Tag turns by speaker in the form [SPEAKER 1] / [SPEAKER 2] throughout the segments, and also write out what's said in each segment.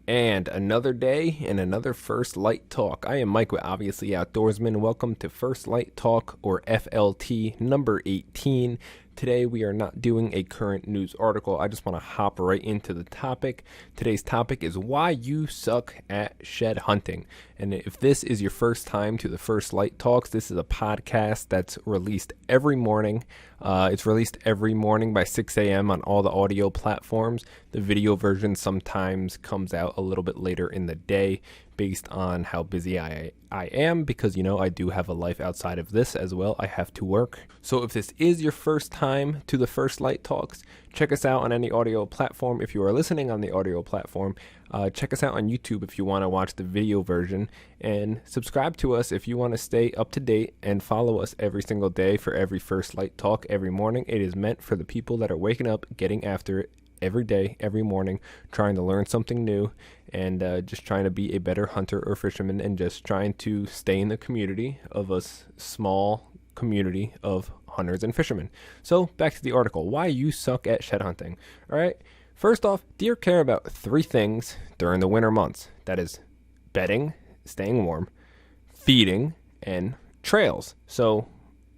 [SPEAKER 1] And another day and another First Light Talk. I am Mike with Obviously Outdoorsmen. Welcome to First Light Talk, or FLT number 18. Today we are not doing a current news article. I just want to hop right into the topic. Today's topic is why you suck at shed hunting. And if this is your first time to the First Light Talks, this is a podcast that's released every morning. It's released every morning by 6 a.m. on all the audio platforms. The video version sometimes comes out a little bit later in the day based on how busy I am, because I do have a life outside of this as well. I have to work. So if this is your first time to the First Light Talks, check us out on any audio platform. If you are listening on the audio platform, check us out on YouTube if you want to watch the video version, and subscribe to us if you want to stay up to date and follow us every single day for every First Light Talk every morning. It is meant for the people that are waking up, getting after it every day, every morning, trying to learn something new, and just trying to be a better hunter or fisherman, and just trying to stay in the community of a small community of hunters and fishermen. So back to the article, why you suck at shed hunting. All right. First off, deer care about three things during the winter months. That is bedding, staying warm, feeding, and trails. So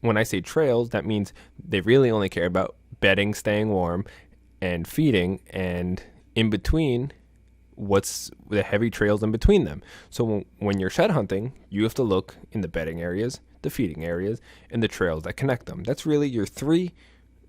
[SPEAKER 1] when I say trails, that means they really only care about bedding, staying warm, and feeding, and in between, what's the heavy trails in between them. So when you're shed hunting, you have to look in the bedding areas, the feeding areas, and the trails that connect them. That's really your three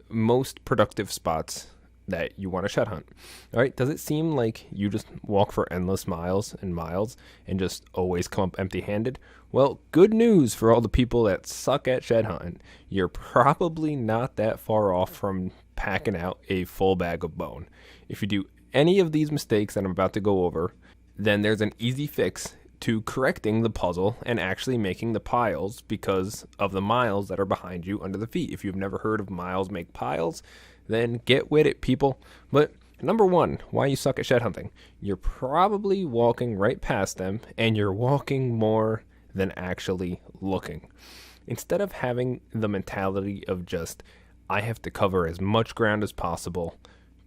[SPEAKER 1] most productive spots that you want to shed hunt. All right. Does it seem like you just walk for endless miles and miles and just always come up empty handed? Well, good news for all the people that suck at shed hunting. You're probably not that far off from packing out a full bag of bone. If you do any of these mistakes that I'm about to go over, then there's an easy fix to correcting the puzzle and actually making the piles because of the miles that are behind you under the feet. If you've never heard of miles make piles, then get with it, people. But number one, why you suck at shed hunting. You're probably walking right past them, and you're walking more than actually looking. Instead of having the mentality of just, I have to cover as much ground as possible,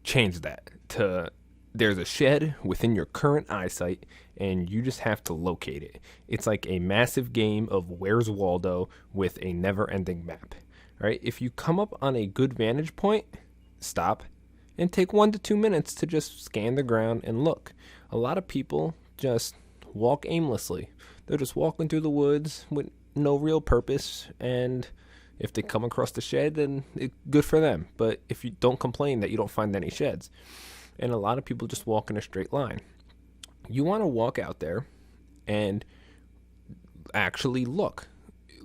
[SPEAKER 1] change that to there's a shed within your current eyesight and you just have to locate it. It's like a massive game of Where's Waldo with a never-ending map. Right? If you come up on a good vantage point, stop and take 1 to 2 minutes to just scan the ground and look. A lot of people just walk aimlessly. They're just walking through the woods with no real purpose, and if they come across the shed, then good for them. But if you don't complain that you don't find any sheds. And a lot of people just walk in a straight line. You want to walk out there and actually look.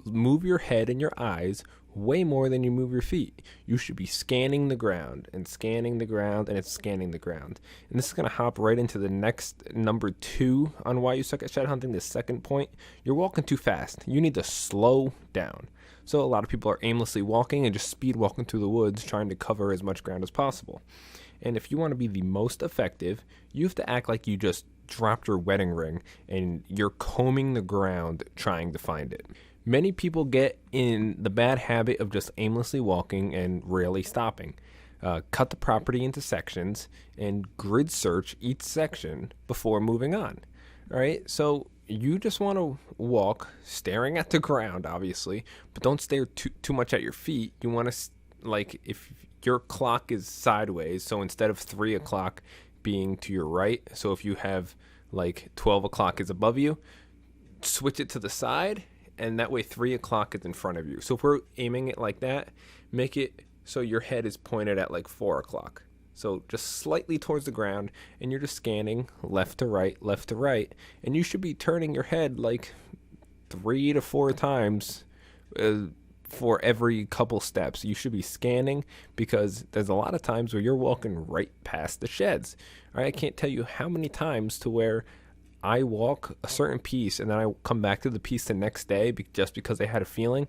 [SPEAKER 1] Move your head and your eyes way more than you move your feet. You should be scanning the ground and scanning the ground, and it's scanning the ground. And this is going to hop right into the next number 2 on why you suck at shed hunting. The second point, you're walking too fast. You need to slow down. So a lot of people are aimlessly walking and just speed walking through the woods, trying to cover as much ground as possible. And if you want to be the most effective, you have to act like you just dropped your wedding ring and you're combing the ground trying to find it. Many people get in the bad habit of just aimlessly walking and rarely stopping. Cut the property into sections and grid search each section before moving on. All right, so you just want to walk staring at the ground, obviously, but don't stare too much at your feet. You want to, like, if your clock is sideways, so instead of 3 o'clock being to your right, so if you have like 12 o'clock is above you, switch it to the side, and that way 3 o'clock is in front of you. So if we're aiming it like that, make it so your head is pointed at like 4 o'clock. So just slightly towards the ground, and you're just scanning left to right, and you should be turning your head like 3 to 4 times for every couple steps. You should be scanning, because there's a lot of times where you're walking right past the sheds. All right, I can't tell you how many times to where I walk a certain piece and then I come back to the piece the next day just because I had a feeling.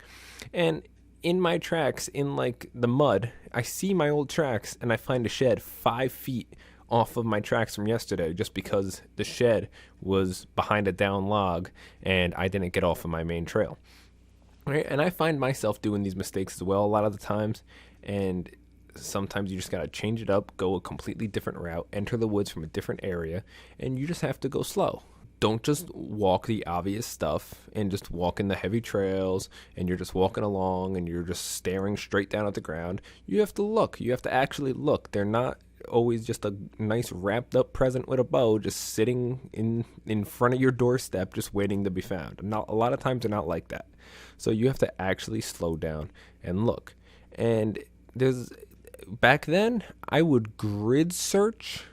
[SPEAKER 1] And in my tracks, in like the mud, I see my old tracks and I find a shed 5 feet off of my tracks from yesterday just because the shed was behind a down log and I didn't get off of my main trail. Right? And I find myself doing these mistakes as well a lot of the times. And sometimes you just got to change it up, go a completely different route, enter the woods from a different area, and you just have to go slow. Don't just walk the obvious stuff and just walk in the heavy trails and you're just walking along and you're just staring straight down at the ground. You have to look. You have to actually look. They're not always just a nice wrapped up present with a bow just sitting in front of your doorstep just waiting to be found. Not a lot of times they're not like that. So you have to actually slow down and look. And back then I would grid search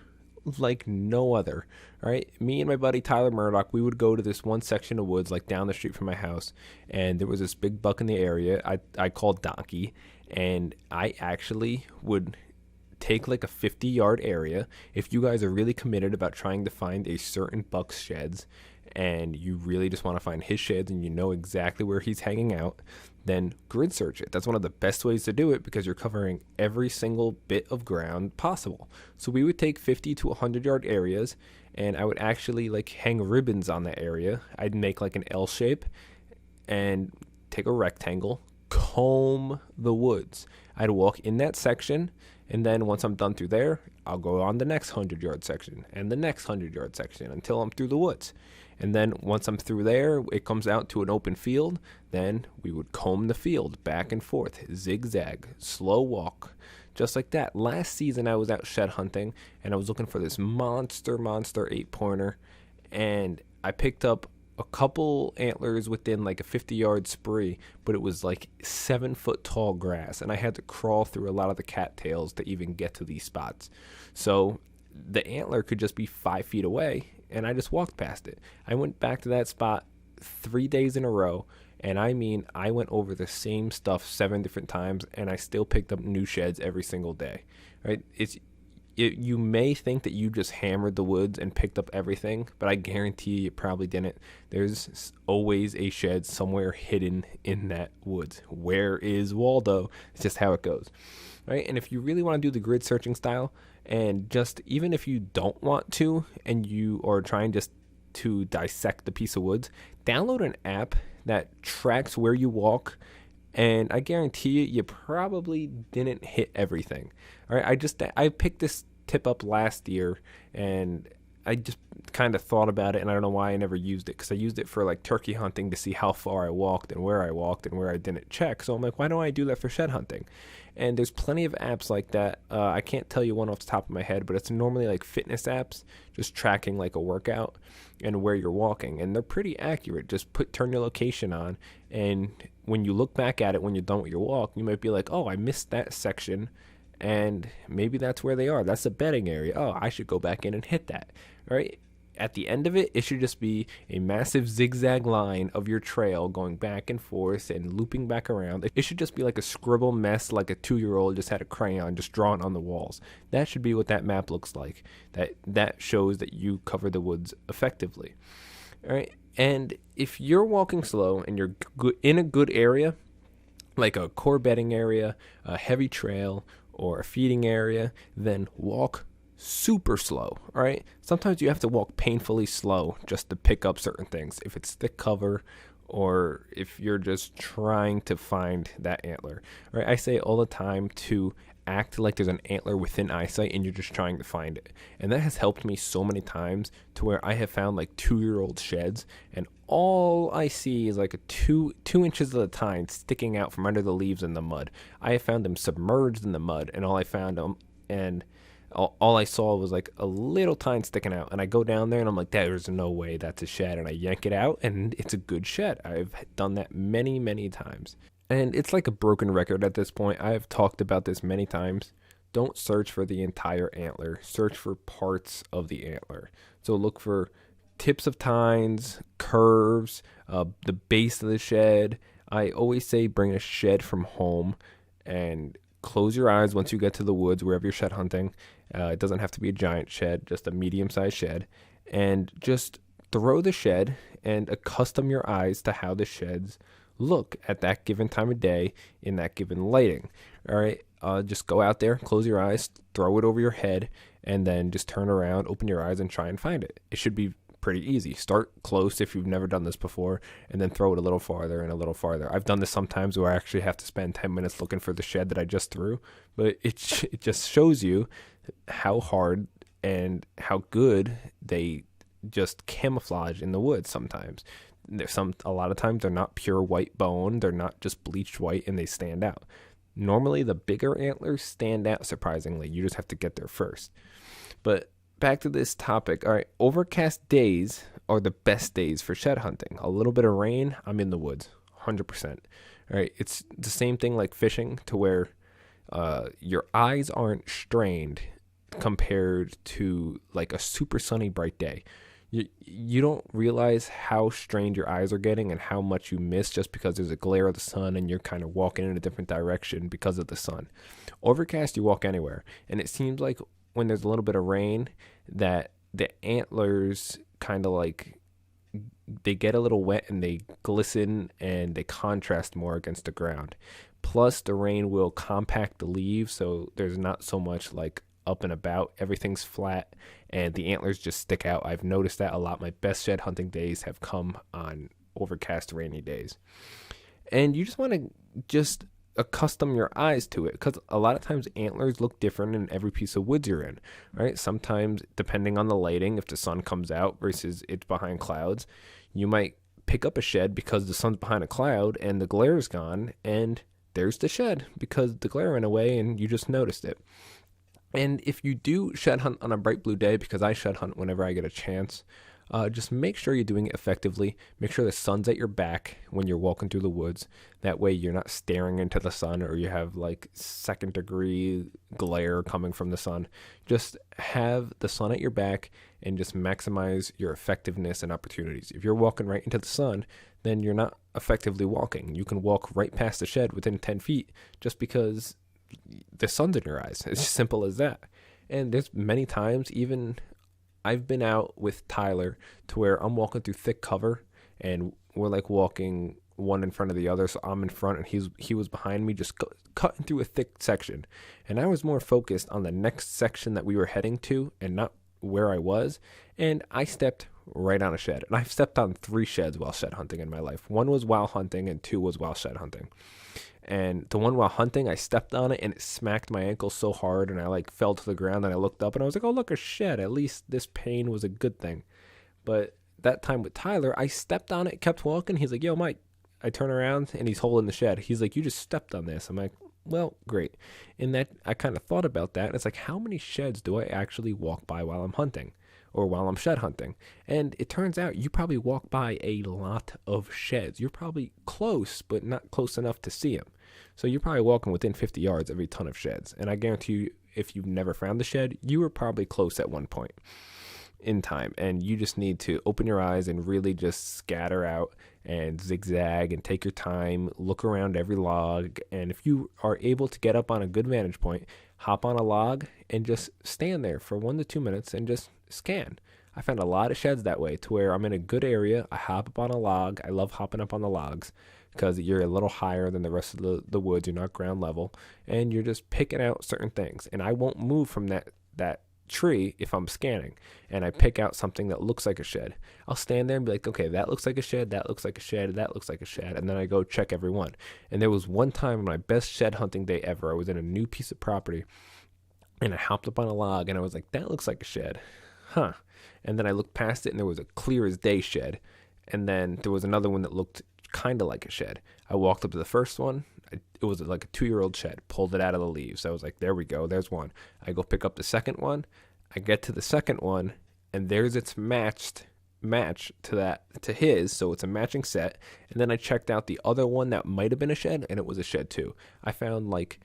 [SPEAKER 1] like no other. All right, me and my buddy Tyler Murdoch, we would go to this one section of woods like down the street from my house, and there was this big buck in the area I called Donkey, and I actually would take like a 50-yard area. If you guys are really committed about trying to find a certain buck's sheds and you really just want to find his sheds and you know exactly where he's hanging out, then grid search it. That's one of the best ways to do it because you're covering every single bit of ground possible. So we would take 50 to 100-yard areas, and I would actually like hang ribbons on that area. I'd make like an L shape and take a rectangle, comb the woods. I'd walk in that section, and then once I'm done through there, I'll go on the next 100-yard section and the next 100-yard section until I'm through the woods. And then once I'm through there, it comes out to an open field. Then we would comb the field back and forth, zigzag, slow walk, just like that. Last season I was out shed hunting and I was looking for this monster 8-pointer, and I picked up a couple antlers within like a 50-yard spree, but it was like 7-foot tall grass, and I had to crawl through a lot of the cattails to even get to these spots. So the antler could just be 5 feet away, and I just walked past it. I went back to that spot 3 days in a row, and I mean, I went over the same stuff 7 different times, and I still picked up new sheds every single day. Right? You may think that you just hammered the woods and picked up everything, but I guarantee you probably didn't. There's always a shed somewhere hidden in that woods. Where is Waldo? It's just how it goes. Right? And if you really want to do the grid searching style, and just even if you don't want to and you are trying just to dissect the piece of woods, download an app that tracks where you walk, and I guarantee you probably didn't hit everything. All right, I picked this tip up last year, and I just kind of thought about it, and I don't know why I never used it, because I used it for like turkey hunting to see how far I walked and where I didn't check. So I'm like, why don't I do that for shed hunting? And there's plenty of apps like that. I can't tell you one off the top of my head, but it's normally like fitness apps, just tracking like a workout and where you're walking, and they're pretty accurate. Just turn your location on, and when you look back at it when you're done with your walk, you might be like, oh, I missed that section, and maybe that's where they are. That's the bedding area. Oh, I should go back in and hit that. All right. At the end of it, it should just be a massive zigzag line of your trail going back and forth and looping back around. It should just be like a scribble mess, like a 2-year-old just had a crayon just drawn on the walls. That should be what that map looks like. That shows that you cover the woods effectively. All right. And if you're walking slow and you're in a good area, like a core bedding area, a heavy trail, or a feeding area, then walk super slow. All right. Sometimes you have to walk painfully slow just to pick up certain things. If it's thick cover, or if you're just trying to find that antler. All right. I say all the time to act like there's an antler within eyesight and you're just trying to find it. And that has helped me so many times to where I have found like 2-year-old sheds, and all I see is like a two inches at a time sticking out from under the leaves in the mud. I have found them submerged in the mud, and all I saw was like a little tine sticking out, and I go down there and I'm like, there's no way that's a shed, and I yank it out and it's a good shed. I've done that many times, and it's like a broken record at this point. I have talked about this many times. Don't search for the entire antler, search for parts of the antler. So look for tips of tines, curves, the base of the shed. I always say bring a shed from home and close your eyes once you get to the woods, wherever you're shed hunting. It doesn't have to be a giant shed, just a medium-sized shed. And just throw the shed and accustom your eyes to how the sheds look at that given time of day in that given lighting. All right, just go out there, close your eyes, throw it over your head, and then just turn around, open your eyes, and try and find it. It should be pretty easy. Start close if you've never done this before, and then throw it a little farther and a little farther. I've done this sometimes where I actually have to spend 10 minutes looking for the shed that I just threw, but it just shows you how hard and how good they just camouflage in the woods sometimes. A lot of times they're not pure white bone, they're not just bleached white, and they stand out. Normally the bigger antlers stand out surprisingly. You just have to get there first. But back to this topic. All right, overcast days are the best days for shed hunting. A little bit of rain, I'm in the woods, 100%. All right, it's the same thing like fishing, to where your eyes aren't strained compared to like a super sunny bright day. You don't realize how strained your eyes are getting and how much you miss just because there's a glare of the sun and you're kind of walking in a different direction because of the sun. Overcast, you walk anywhere. And it seems like when there's a little bit of rain that the antlers kind of like, they get a little wet and they glisten and they contrast more against the ground. Plus the rain will compact the leaves, so there's not so much like up and about. Everything's flat and the antlers just stick out. I've noticed that a lot. My best shed hunting days have come on overcast, rainy days. And you just want to just accustom your eyes to it, because a lot of times antlers look different in every piece of woods you're in, right? Sometimes, depending on the lighting, if the sun comes out versus it's behind clouds, you might pick up a shed because the sun's behind a cloud and the glare is gone, and there's the shed because the glare went away and you just noticed it. And if you do shed hunt on a bright blue day, because I shed hunt whenever I get a chance, just make sure you're doing it effectively. Make sure the sun's at your back when you're walking through the woods. That way you're not staring into the sun or you have like second degree glare coming from the sun. Just have the sun at your back and just maximize your effectiveness and opportunities. If you're walking right into the sun, then you're not effectively walking. You can walk right past the shed within 10 feet just because the sun's in your eyes. It's as simple as that. And there's many times, even I've been out with Tyler to where I'm walking through thick cover and we're like walking one in front of the other. So I'm in front and he was behind me, just cutting through a thick section. And I was more focused on the next section that we were heading to and not where I was. And I stepped right on a shed. And I've stepped on 3 sheds while shed hunting in my life. 1 was while hunting and 2 was while shed hunting. And the one while hunting, I stepped on it and it smacked my ankle so hard and I like fell to the ground, and I looked up and I was like, oh, look, a shed. At least this pain was a good thing. But that time with Tyler, I stepped on it, kept walking. He's like, yo, Mike. I turn around and he's holding the shed. He's like, you just stepped on this. I'm like, well, great. And that I kind of thought about that. And it's like, how many sheds do I actually walk by while I'm hunting or while I'm shed hunting? And it turns out you probably walk by a lot of sheds. You're probably close, but not close enough to see them. So you're probably walking within 50 yards of a ton of sheds. And I guarantee you, if you've never found the shed, you were probably close at one point in time. And you just need to open your eyes and really just scatter out and zigzag and take your time, look around every log. And if you are able to get up on a good vantage point, hop on a log and just stand there for 1 to 2 minutes and just scan. I found a lot of sheds that way, to where I'm in a good area. I hop up on a log. I love hopping up on the logs because you're a little higher than the rest of the woods. You're not ground level, and you're just picking out certain things. And I won't move from that tree if I'm scanning, and I pick out something that looks like a shed. I'll stand there and be like, okay, that looks like a shed, that looks like a shed, that looks like a shed, and then I go check every one. And there was one time on my best shed hunting day ever, I was in a new piece of property, and I hopped up on a log, and I was like, that looks like a shed, huh? And then I looked past it, and there was a clear as day shed, and then there was another one that looked kind of like a shed. I walked up to the first one. It was like a 2-year-old shed, pulled it out of the leaves. I was like, there we go, there's one. I go pick up the second one. I get to the second one, and there's its match to his, so it's a matching set. And then I checked out the other one that might have been a shed, and it was a shed too. I found like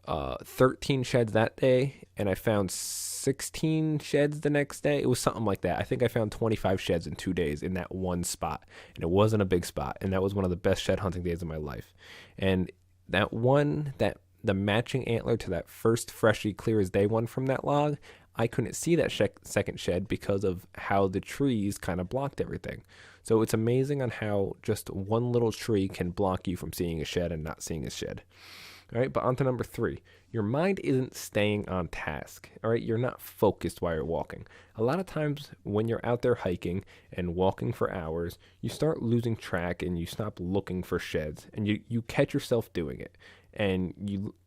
[SPEAKER 1] 13 sheds that day, and I found 16 sheds the next day. It was something like that. I think I found 25 sheds in 2 days in that one spot, and it wasn't a big spot, and that was one of the best shed hunting days of my life. And the matching antler to that first freshy clear as day one from that log, I couldn't see that second shed because of how the trees kind of blocked everything. So it's amazing on how just one little tree can block you from seeing a shed and not seeing a shed. All right, but on to number 3. Your mind isn't staying on task. All right, you're not focused while you're walking. A lot of times when you're out there hiking and walking for hours, you start losing track and you stop looking for sheds, and you catch yourself doing it. And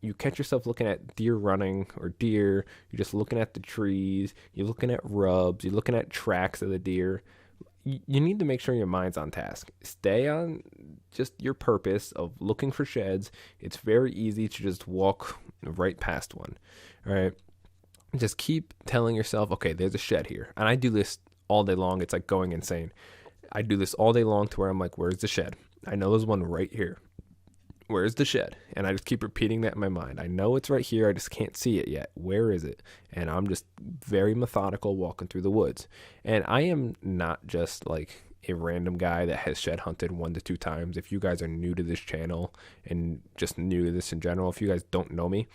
[SPEAKER 1] you catch yourself looking at deer running or deer, you're just looking at the trees, you're looking at rubs, you're looking at tracks of the deer. You need to make sure your mind's on task. Stay on just your purpose of looking for sheds. It's very easy to just walk right past one. All right. Just keep telling yourself, okay, there's a shed here. And I do this all day long. It's like going insane. I do this all day long to where I'm like, where's the shed? I know there's one right here. Where's the shed? And I just keep repeating that in my mind. I know it's right here. I just can't see it yet. Where is it? And I'm just very methodical walking through the woods. And I am not just like a random guy that has shed hunted 1 to 2 times. If you guys are new to this channel and just new to this in general, if you guys don't know me,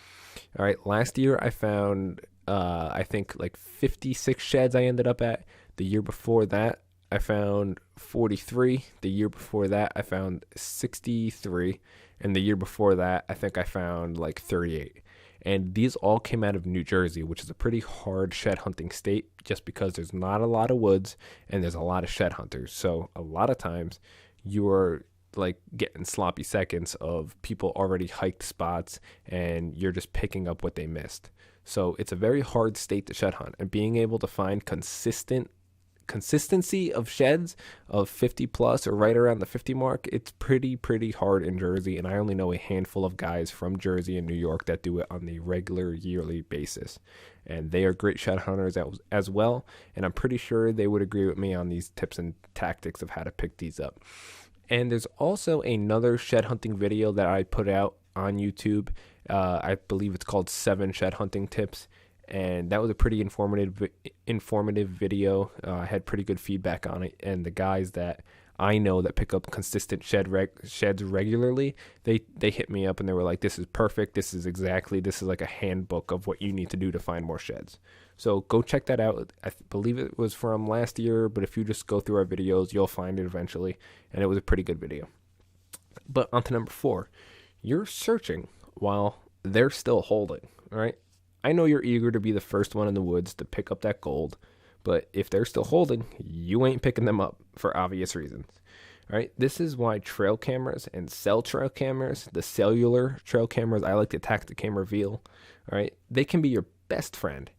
[SPEAKER 1] all right, last year I found, I think like 56 sheds I ended up at. The year before that, I found 43. The year before that, I found 63. And the year before that, I think I found like 38. And these all came out of New Jersey, which is a pretty hard shed hunting state just because there's not a lot of woods and there's a lot of shed hunters. So a lot of times you're like getting sloppy seconds of people already hiked spots and you're just picking up what they missed. So it's a very hard state to shed hunt, and being able to find consistency of sheds of 50 plus or right around the 50 mark, it's pretty hard in Jersey, and I only know a handful of guys from Jersey and New York that do it on the regular yearly basis, and they are great shed hunters as well, and I'm pretty sure they would agree with me on these tips and tactics of how to pick these up. And there's also another shed hunting video that I put out on YouTube. I believe it's called 7 Shed Hunting Tips. And that was a pretty informative video. I had pretty good feedback on it, and the guys that I know that pick up consistent sheds regularly, they hit me up and they were like, "This is perfect. This is like a handbook of what you need to do to find more sheds." So go check that out. I believe it was from last year, but if you just go through our videos, you'll find it eventually, and it was a pretty good video. But on to number 4, you're searching while they're still holding. All right. I know you're eager to be the first one in the woods to pick up that gold, but if they're still holding, you ain't picking them up for obvious reasons. All right, this is why trail cameras and cell trail cameras, the cellular trail cameras, I like the Tacticam Reveal, all right, they can be your best friend.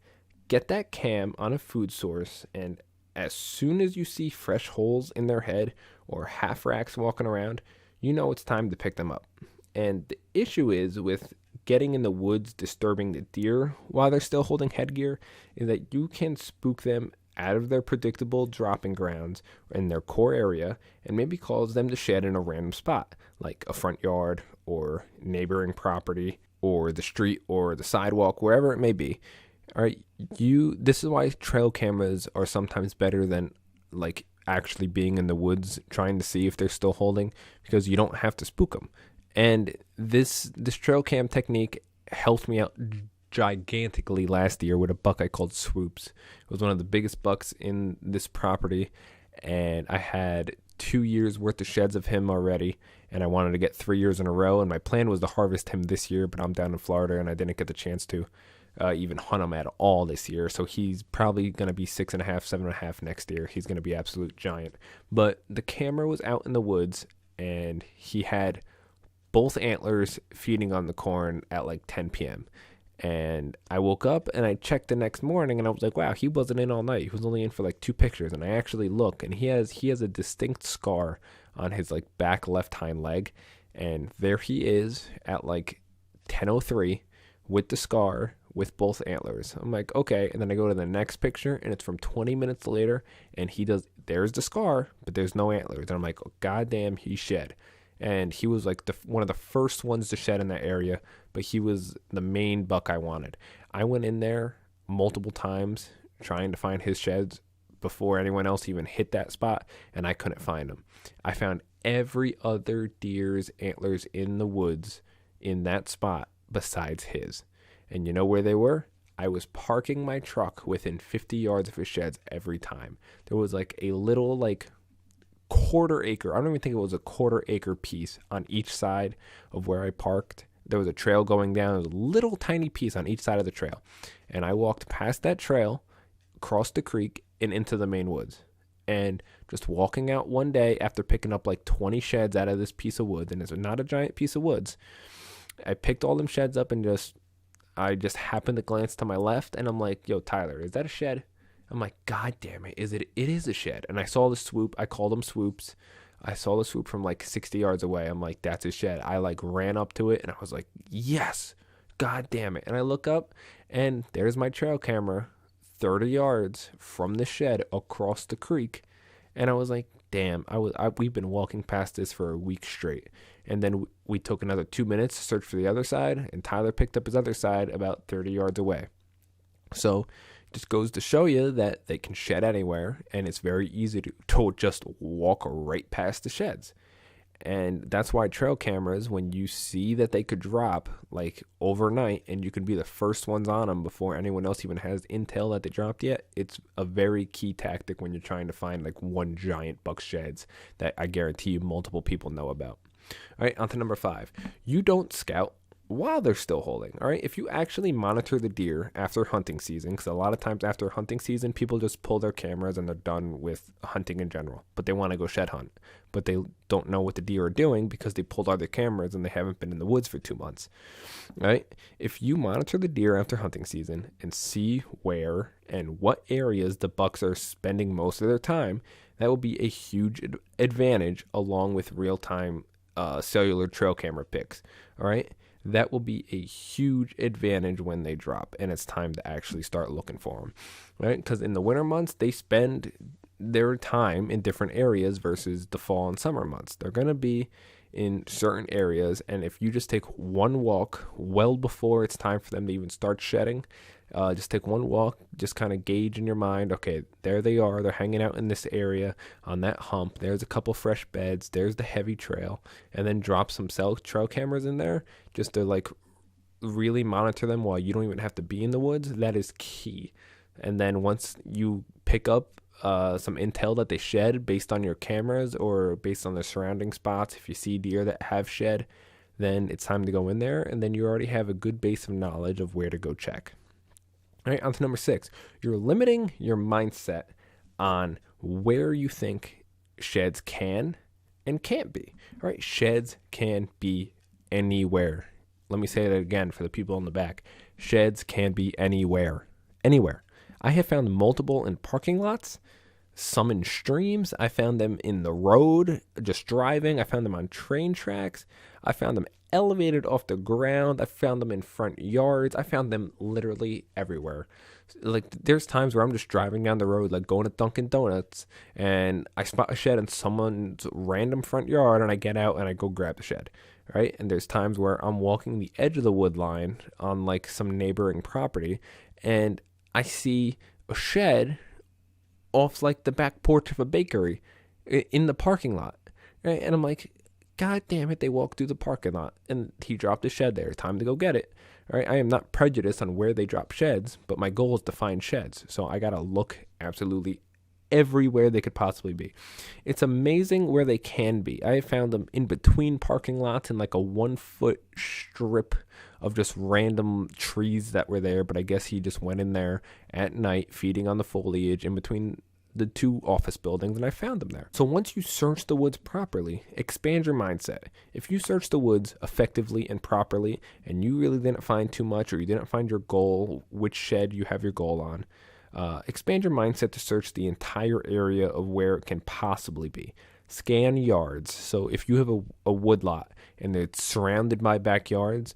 [SPEAKER 1] Get that cam on a food source, and as soon as you see fresh holes in their head or half racks walking around, you know it's time to pick them up. And the issue is with getting in the woods, disturbing the deer while they're still holding headgear, is that you can spook them out of their predictable dropping grounds in their core area and maybe cause them to shed in a random spot, like a front yard or neighboring property or the street or the sidewalk, wherever it may be. All right, this is why trail cameras are sometimes better than like actually being in the woods trying to see if they're still holding, because you don't have to spook them. And this trail cam technique helped me out gigantically last year with a buck I called Swoops. It was one of the biggest bucks in this property, and I had 2 years worth of sheds of him already, and I wanted to get 3 years in a row, and my plan was to harvest him this year, but I'm down in Florida and I didn't get the chance to even hunt him at all this year. So he's probably going to be 6.5, 7.5 next year. He's going to be absolute giant. But the camera was out in the woods, and he had both antlers feeding on the corn at like 10 p.m. And I woke up and I checked the next morning and I was like, wow, he wasn't in all night. He was only in for like 2 pictures. And I actually look, and he has a distinct scar on his like back left hind leg. And there he is at like 10:03 with the scar with both antlers. I'm like, okay. And then I go to the next picture and it's from 20 minutes later, and there's the scar, but there's no antlers. And I'm like, oh, goddamn, he shed. And he was like one of the first ones to shed in that area, but he was the main buck I wanted. I went in there multiple times trying to find his sheds before anyone else even hit that spot, and I couldn't find them. I found every other deer's antlers in the woods in that spot besides his. And you know where they were? I was parking my truck within 50 yards of his sheds every time. There was like a little like quarter acre, I don't even think it was a quarter acre piece on each side of where I parked there was a trail going down. There was a little tiny piece on each side of the trail. And I walked past that trail, across the creek, and into the main woods. And just walking out one day after picking up like 20 sheds out of this piece of woods, and it's not a giant piece of woods, I picked all them sheds up and I just happened to glance to my left, and I'm like, yo, Tyler, is that a shed? I'm like, God damn it, it is a shed. And I saw the swoop. I called them swoops. I saw the swoop from like 60 yards away. I'm like, that's a shed. I like ran up to it and I was like, yes, God damn it. And I look up and there's my trail camera 30 yards from the shed across the creek. And I was like, damn, we've been walking past this for a week straight. And then we took another 2 minutes to search for the other side, and Tyler picked up his other side about 30 yards away. So it just goes to show you that they can shed anywhere, and it's very easy to just walk right past the sheds. And that's why trail cameras, when you see that they could drop like overnight and you could be the first ones on them before anyone else even has intel that they dropped yet, it's a very key tactic when you're trying to find like one giant buck sheds that I guarantee you multiple people know about. All right, on to number 5. You don't scout while they're still holding. All right, if you actually monitor the deer after hunting season, because a lot of times after hunting season, people just pull their cameras and they're done with hunting in general, but they want to go shed hunt, but they don't know what the deer are doing because they pulled all their cameras and they haven't been in the woods for 2 months. All right, if you monitor the deer after hunting season and see where and what areas the bucks are spending most of their time, that will be a huge advantage along with real-time cellular trail camera pics. All right, that will be a huge advantage when they drop and it's time to actually start looking for them, right? Because in the winter months, they spend their time in different areas versus the fall and summer months. They're going to be in certain areas, and if you just take one walk well before it's time for them to even start shedding, just take one walk, just kind of gauge in your mind, okay, there they are, they're hanging out in this area on that hump, there's a couple fresh beds, there's the heavy trail, and then drop some trail cameras in there just to like really monitor them while you don't even have to be in the woods. That is key. And then once you pick up some intel that they shed based on your cameras or based on the surrounding spots, if you see deer that have shed, then it's time to go in there, and then you already have a good base of knowledge of where to go check. All right, on to number 6. You're limiting your mindset on where you think sheds can and can't be. All right, sheds can be anywhere. Let me say that again for the people in the back. Sheds can be anywhere. Anywhere. I have found multiple in parking lots, some in streams. I found them in the road, just driving. I found them on train tracks. I found them elevated off the ground. I found them in front yards. I found them literally everywhere. Like there's times where I'm just driving down the road, like going to Dunkin' Donuts, and I spot a shed in someone's random front yard, and I get out and I go grab the shed, right? And there's times where I'm walking the edge of the wood line on like some neighboring property, and I see a shed off like the back porch of a bakery in the parking lot, right? And I'm like, God damn it, they walked through the parking lot and he dropped a shed there. Time to go get it. All right, I am not prejudiced on where they drop sheds, but my goal is to find sheds. So I got to look absolutely everywhere they could possibly be. It's amazing where they can be. I found them in between parking lots in like a 1-foot strip of just random trees that were there, but I guess he just went in there at night feeding on the foliage in between the 2 office buildings, and I found them there. So once you search the woods properly, expand your mindset. If you search the woods effectively and properly and you really didn't find too much, or you didn't find your goal, which shed you have your goal on, expand your mindset to search the entire area of where it can possibly be. Scan yards. So if you have a wood lot and it's surrounded by backyards,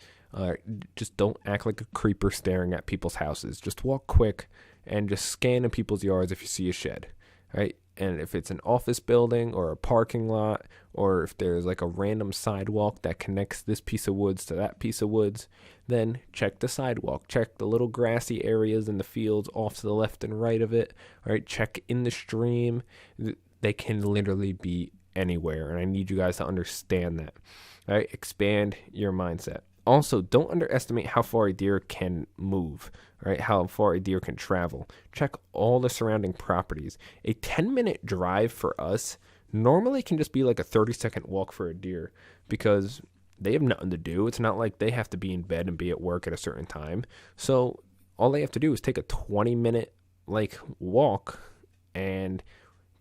[SPEAKER 1] just don't act like a creeper staring at people's houses. Just walk quick and just scan in people's yards if you see a shed, right? And if it's an office building or a parking lot, or if there's like a random sidewalk that connects this piece of woods to that piece of woods, then check the sidewalk. Check the little grassy areas in the fields off to the left and right of it. All right, check in the stream. They can literally be anywhere, and I need you guys to understand that. All right, expand your mindset. Also, don't underestimate how far a deer can move, right? How far a deer can travel. Check all the surrounding properties. A 10-minute drive for us normally can just be like a 30-second walk for a deer, because They have nothing to do. It's not like they have to be in bed and be at work at a certain time. So all they have to do is take a 20-minute like walk, and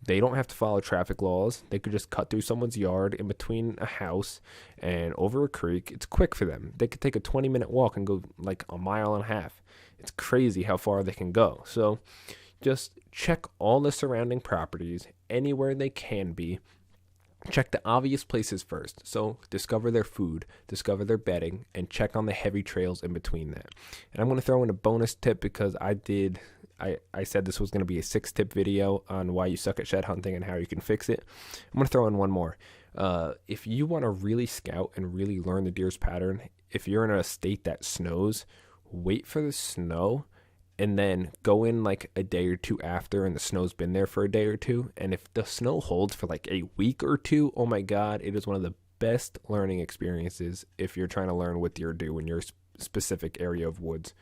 [SPEAKER 1] they don't have to follow traffic laws. They could just cut through someone's yard in between a house and over a creek. It's quick for them. They could take a 20-minute walk and go like a mile and a half. It's crazy how far they can go. So just check all the surrounding properties anywhere they can be. Check the obvious places first. So discover their food, discover their bedding, and check on the heavy trails in between that. And I'm going to throw in a bonus tip because I said this was going to be a 6-tip video on why you suck at shed hunting and how you can fix it. I'm going to throw in one more. If you want to really scout and really learn the deer's pattern, if you're in a state that snows, wait for the snow and then go in like a day or two after, and the snow's been there for a day or two. And if the snow holds for like a week or two, oh my God, it is one of the best learning experiences if you're trying to learn what deer do in your specific area of woods.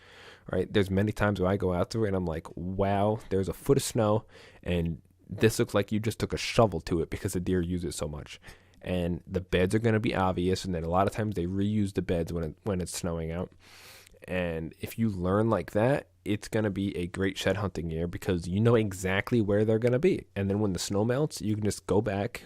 [SPEAKER 1] All right, there's many times where I go out there and I'm like, wow, there's a foot of snow, and this looks like you just took a shovel to it because the deer use it so much. And the beds are going to be obvious, and then a lot of times they reuse the beds when it's snowing out. And if you learn like that, it's going to be a great shed hunting year because you know exactly where they're going to be. And then when the snow melts, you can just go back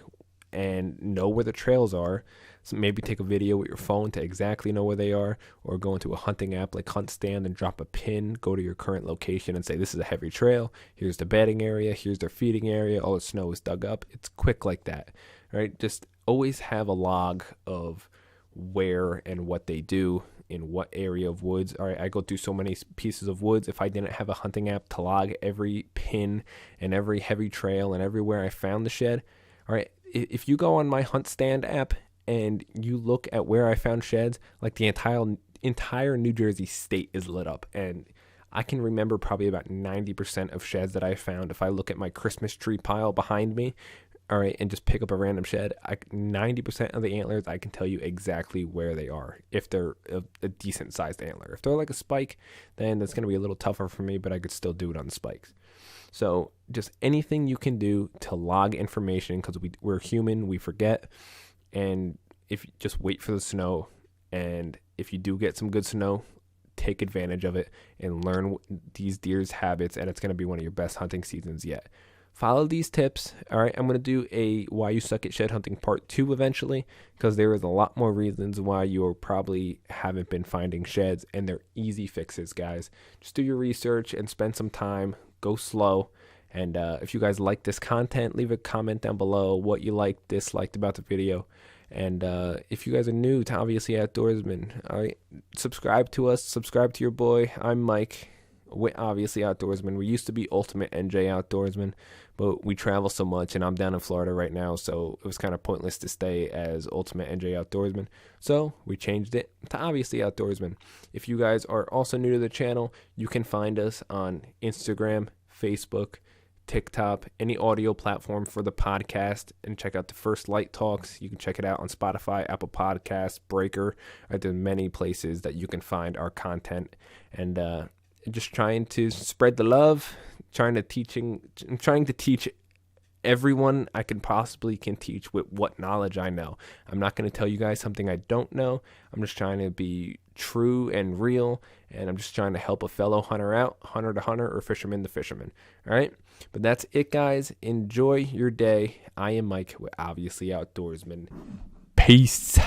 [SPEAKER 1] and know where the trails are. So maybe take a video with your phone to exactly know where they are, or go into a hunting app like Hunt Stand and drop a pin, go to your current location and say, this is a heavy trail. Here's the bedding area. Here's their feeding area. All the snow is dug up. It's quick like that, right? Just always have a log of where and what they do in what area of woods. All right, I go through so many pieces of woods. If I didn't have a hunting app to log every pin and every heavy trail and everywhere I found the shed, all right, if you go on my Hunt Stand app and you look at where I found sheds, like the entire New Jersey state is lit up. And I can remember probably about 90% of sheds that I found. If I look at my Christmas tree pile behind me, all right, and just pick up a random shed, 90% of the antlers, I can tell you exactly where they are if they're a decent sized antler. If they're like a spike, then it's going to be a little tougher for me, but I could still do it on the spikes. So just anything you can do to log information, because we're human, we forget. And if you just wait for the snow, and if you do get some good snow, take advantage of it and learn these deer's habits, and it's going to be one of your best hunting seasons yet. Follow these tips. All right, I'm going to do a Why You Suck at Shed Hunting Part 2 eventually, because there is a lot more reasons why you probably haven't been finding sheds, and they're easy fixes, guys. Just do your research and spend some time. Go slow. And if you guys like this content, leave a comment down below what you liked, disliked about the video. And if you guys are new to Obviously Outdoorsmen, all right, subscribe to us. Subscribe to your boy. I'm Mike with Obviously Outdoorsmen. We used to be Ultimate NJ Outdoorsmen, but we travel so much, and I'm down in Florida right now, so it was kind of pointless to stay as Ultimate NJ Outdoorsman. So we changed it to Obviously Outdoorsman. If you guys are also new to the channel, you can find us on Instagram, Facebook, TikTok, any audio platform for the podcast, and check out the First Light Talks. You can check it out on Spotify, Apple Podcasts, Breaker. There's many places that you can find our content, and just trying to spread the love, trying to teach everyone I can teach with what knowledge I know. I'm not going to tell you guys something I don't know. I'm just trying to be true and real, and I'm just trying to help a fellow hunter out, hunter to hunter, or fisherman to fisherman. All right? But that's it, guys. Enjoy your day. I am Mike with Obviously Outdoorsman. Peace.